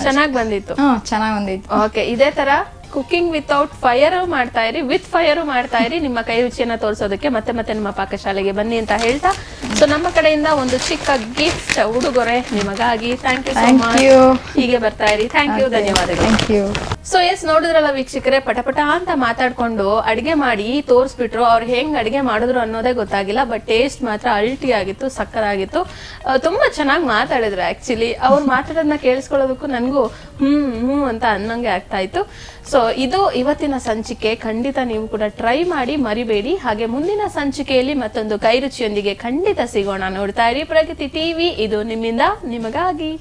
ಚೆನ್ನಾಗಿ ಬಂದಿತ್ತು. ಚೆನ್ನಾಗಿ ಬಂದಿತ್ತು. ಓಕೆ, ಇದೇ ತರ ಕುಕಿಂಗ್ ವಿತೌಟ್ ಫೈರ್ ಮಾಡ್ತಾ ಇರಿ, ವಿತ್ ಫೈರ್ ಮಾಡ್ತಾ ಇರಿ. ನಿಮ್ಮ ಕೈ ರುಚಿಯನ್ನ ತೋರಿಸೋದಕ್ಕೆ ಮತ್ತೆ ನಮ್ಮ ಪಾಕಶಾಲೆಗೆ ಬನ್ನಿ ಅಂತ ಹೇಳ್ತಾ, ಸೊ ನಮ್ಮ ಕಡೆಯಿಂದ ಒಂದು ಚಿಕ್ಕ ಗಿಫ್ಟ್ ಉಡುಗೊರೆ ನಿಮಗಾಗಿ. Thank you so much. ಹೀಗೆ ಬರ್ತಾ ಇರಿ. ಥ್ಯಾಂಕ್ ಯು, ಧನ್ಯವಾದಗಳು. ಸೊ ಎಸ್, ನೋಡಿದ್ರಲ್ಲ ವೀಕ್ಷಕರೇ, ಪಟಪಟ ಅಂತ ಮಾತಾಡ್ಕೊಂಡು ಅಡಿಗೆ ಮಾಡಿ ತೋರಿಸ್ಬಿಟ್ರು. ಅವ್ರು ಹೆಂಗ್ ಅಡಿಗೆ ಮಾಡಿದ್ರು ಅನ್ನೋದೇ ಗೊತ್ತಾಗಿಲ್ಲ. ಬಟ್ ಟೇಸ್ಟ್ ಮಾತ್ರ ಅಲ್ಟಿ ಆಗಿತ್ತು, ಸಕ್ಕದಾಗಿತ್ತು. ತುಂಬಾ ಚೆನ್ನಾಗಿ ಮಾತಾಡಿದ್ರು. ಆಕ್ಚುಲಿ ಅವ್ರು ಮಾತಾಡೋದನ್ನ ಕೇಳಿಸ್ಕೊಳ್ಳೋದಕ್ಕೂ ನನಗೂ ಅಂತ ಅನ್ನಂಗೆ ಆಗ್ತಾ ಇತ್ತು. ಸೊ ಇದು ಇವತ್ತಿನ ಸಂಚಿಕೆ. ಖಂಡಿತ ನೀವು ಕೂಡ ಟ್ರೈ ಮಾಡಿ, ಮರಿಬೇಡಿ. ಹಾಗೆ ಮುಂದಿನ ಸಂಚಿಕೆಯಲ್ಲಿ ಮತ್ತೊಂದು ಕೈ ರುಚಿಯೊಂದಿಗೆ ಖಂಡಿತ ಸಿಗೋಣ. ನೋಡ್ತಾ ಇರಿ ಪ್ರಗತಿ ಟಿವಿ, ಇದು ನಿಮ್ಮಿಂದ ನಿಮಗಾಗಿ.